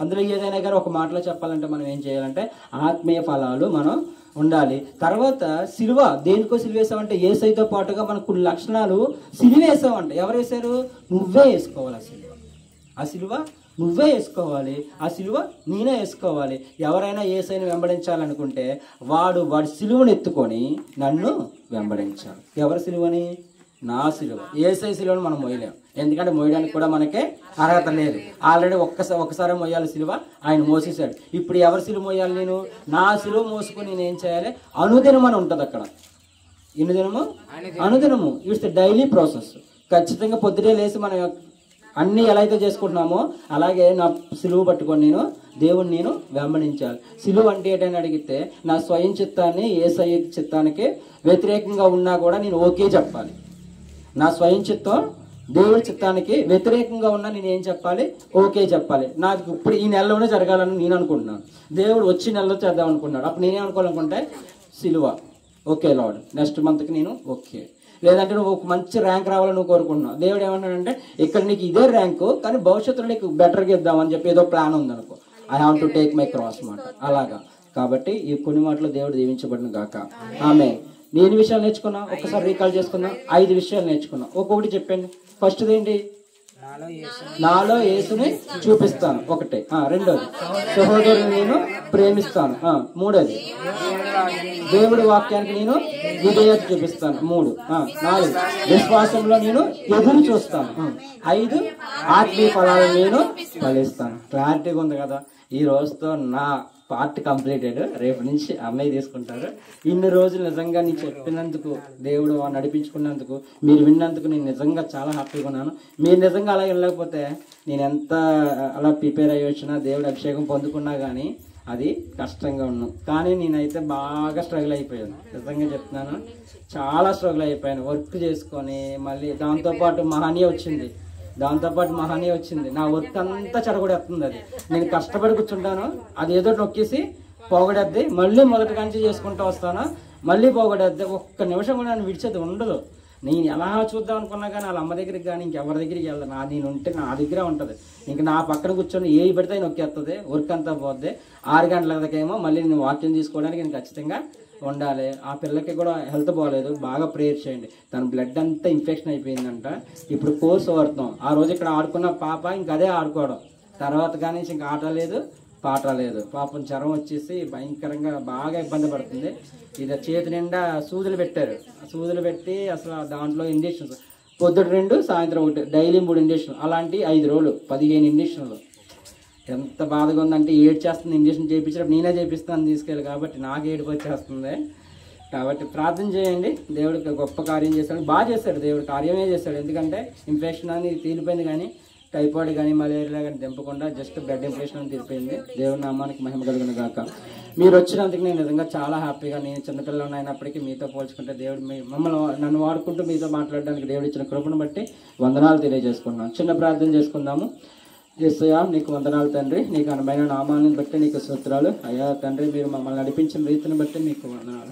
అందులో ఏదైనా కానీ ఒక మాటలో చెప్పాలంటే మనం ఏం చేయాలంటే ఆత్మీయ ఫలాలు మనం ఉండాలి. తర్వాత సిలువ. దేనికో సిలువ వేసామంటే యేసయ్యతో పాటుగా మనకు కొన్ని లక్షణాలు సిలువ వేసామంట. ఎవరు వేశారు? నువ్వే వేసుకోవాలి. ఆ సిలువ నువ్వే వేసుకోవాలి. ఆ సిలువ నేనే వేసుకోవాలి. ఎవరైనా యేసయ్యను వెంబడించాలనుకుంటే వాడి సిలువను ఎత్తుకొని నన్ను వెంబడించాలి. ఎవరి సిలువని? నా సిలువ. యేసయ్య సిలువను మనం మోయలేం. ఎందుకంటే మోయడానికి కూడా మనకే అర్హత లేదు. ఆల్రెడీ ఒక్కసారి మోయాలి సిలువ, ఆయన మోసేసాడు. ఇప్పుడు ఎవరి సిలువ మోయాలి? నేను నా సిలువ మోసుకొని నేను ఏం చేయాలి? అనుదినం అని ఉంటుంది అక్కడ. ఎన్ని దినము? అనుదినము. It's daily process. ఖచ్చితంగా పొద్దుటే లేసి మనం అన్ని ఎలా అయితే చేసుకుంటున్నామో అలాగే నా సిలువ పట్టుకొని నేను దేవుని నేను వెంబడించాలి. సిలువ అంటే ఏంటని అడిగితే నా స్వయం చిత్తాన్ని యేసయ్య చిత్తానికి వ్యతిరేకంగా ఉన్నా కూడా నేను ఓకే చెప్పాలి. నా స్వయం చిత్తం దేవుడి చిత్తానికి వ్యతిరేకంగా ఉన్నా నేను ఏం చెప్పాలి? ఓకే చెప్పాలి. నాకు ఇప్పుడు ఈ నెలలోనే జరగాలని నేను అనుకుంటున్నాను. దేవుడు వచ్చి నెలలో చేద్దాం అనుకున్నాడు. అప్పుడు నేనే అనుకోవాలనుకుంటే సిలువ. ఓకే లార్డ్, నెక్స్ట్ మంత్కి నేను ఓకే. లేదంటే నువ్వు ఒక మంచి ర్యాంక్ రావాలని నువ్వు కోరుకుంటున్నావు. దేవుడు ఏమంటాడంటే ఇక్కడ నీకు ఇదే ర్యాంకు కానీ భవిష్యత్తులో నీకు బెటర్గా ఇద్దామని చెప్పి ఏదో ప్లాన్ ఉందనుకో. I have to take my cross మాట అలాగా. కాబట్టి ఈ కొన్ని మాటలు దేవుడు దీవించబడిన గాక. ఆమె నేను విషయాలు నేర్చుకున్నా, ఒక్కసారి రీకాల్ చేసుకున్నా. 5 విషయాలు నేర్చుకున్నా. ఒక్కొక్కటి చెప్పండి. ఫస్ట్ ఏంటి? నాలో యేసుని చూపిస్తాను. ఒకటి. రెండోది సహోదరుని నేను ప్రేమిస్తాను. మూడోది దేవుడి వాక్యానికి నేను విధేయత చూపిస్తాను. 3. 4 విశ్వాసంలో నేను ఎదురు చూస్తాను. 5 ఆత్మీయ ఫలాలను నేను ఫలిస్తాను. క్లారిటీగా ఉంది కదా? ఈ రోజుతో నా పార్ట్ కంప్లీటెడ్. రేపు నుంచి అన్నయ్య తీసుకుంటారు. ఇన్ని రోజులు నిజంగా నేను చెప్పినందుకు, దేవుడు నడిపించుకున్నందుకు, మీరు విన్నందుకు నేను నిజంగా చాలా హ్యాపీగా ఉన్నాను. మీరు నిజంగా అలా వెళ్ళకపోతే నేను ఎంత అలా ప్రిపేర్ అయ్యి వచ్చినా, దేవుడు అభిషేకం పొందుకున్నా కానీ అది కష్టంగా ఉన్నాను. కానీ నేనైతే బాగా స్ట్రగుల్ అయిపోయాను. నిజంగా చెప్తున్నాను, చాలా స్ట్రగుల్ అయిపోయాను. వర్క్ చేసుకొని మళ్ళీ దాంతోపాటు మహనీయ వచ్చింది. నా వర్క్ అంతా చెడగొడేస్తుంది. అది నేను కష్టపడి కూర్చుంటాను, అది ఏదో నొక్కేసి పోగొడేద్ది. మళ్ళీ మొదటి కంచి చేసుకుంటూ వస్తాను, మళ్ళీ పోగొడేద్ది. ఒక్క నిమిషం కూడా నన్ను విడిచేది ఉండదు. నేను ఎలా చూద్దాం అనుకున్నా కానీ వాళ్ళ అమ్మ దగ్గరికి కానీ ఇంకెవరి దగ్గరికి వెళ్ళదు. నేను ఉంటే నా దగ్గరే ఉంటుంది. ఇంక నా పక్కన కూర్చొని ఏ పెడితే నొక్కేస్తుంది. వర్క్ అంతా పోద్ది. 6 గంటలకేమో మళ్ళీ నేను వాక్యం తీసుకోవడానికి నేను ఖచ్చితంగా ఉండాలి. ఆ పిల్లకి కూడా హెల్త్ బాగలేదు, బాగా ప్రేయర్ చేయండి. తన బ్లడ్ అంతా ఇన్ఫెక్షన్ అయిపోయిందంట. ఇప్పుడు కోర్స్ వాడుతాం. ఆ రోజు ఇక్కడ ఆడుకున్న పాప ఇంక అదే ఆడుకోవడం. తర్వాత కానీ ఇంక ఆట లేదు, పాట లేదు. పాపం జ్వరం వచ్చేసి భయంకరంగా బాగా ఇబ్బంది పడుతుంది. ఇది చేతి నిండా సూదులు పెట్టారు. సూదులు పెట్టి అసలు దాంట్లో ఇంజక్షన్స్ పొద్దుట 2, సాయంత్రం 1, డైలీ 3 ఇంజక్షన్. అలాంటి 5 రోజులు 15 ఇంజక్షన్లు. ఎంత బాధగా ఉందంటే ఏడ్చేస్తుంది. ఇంజక్షన్ చేయించినప్పుడు నేనే చేపిస్తాను తీసుకెళ్ళి, కాబట్టి నాకు ఏడుపు వచ్చేస్తుంది. కాబట్టి ప్రార్థన చేయండి. దేవుడికి గొప్ప కార్యం చేశాడు, బాగా చేశాడు. దేవుడు కార్యమే చేశాడు. ఎందుకంటే ఇన్ఫెక్షన్ అని తీరిపోయింది, కానీ టైఫాయిడ్ కానీ మలేరియా కానీ దింపకుండా జస్ట్ బ్లడ్ ఇన్ఫెక్షన్ అని తీరిపోయింది. దేవుడి నామానికి మహిమ కలుగును గాక. మీరు వచ్చినందుకు నేను నిజంగా చాలా హ్యాపీగా. నేను చిన్నపిల్లలు అయినప్పటికీ మీతో పోల్చుకుంటే దేవుడు నన్ను వాడుకుంటూ మీతో మాట్లాడడానికి దేవుడు ఇచ్చిన కృపను బట్టి వందనాలు తెలియజేసుకున్నాను. చిన్న ప్రార్థన చేసుకుందాము. యేసయ్యా, నీకు వందనాలు తండ్రి. నీకు అనుమైన నామాన్ని బట్టి నీకు స్తోత్రాలు అయ్యా తండ్రి. మీరు మమ్మల్ని నడిపించిన రీతిని బట్టి మీకు వందనాలు.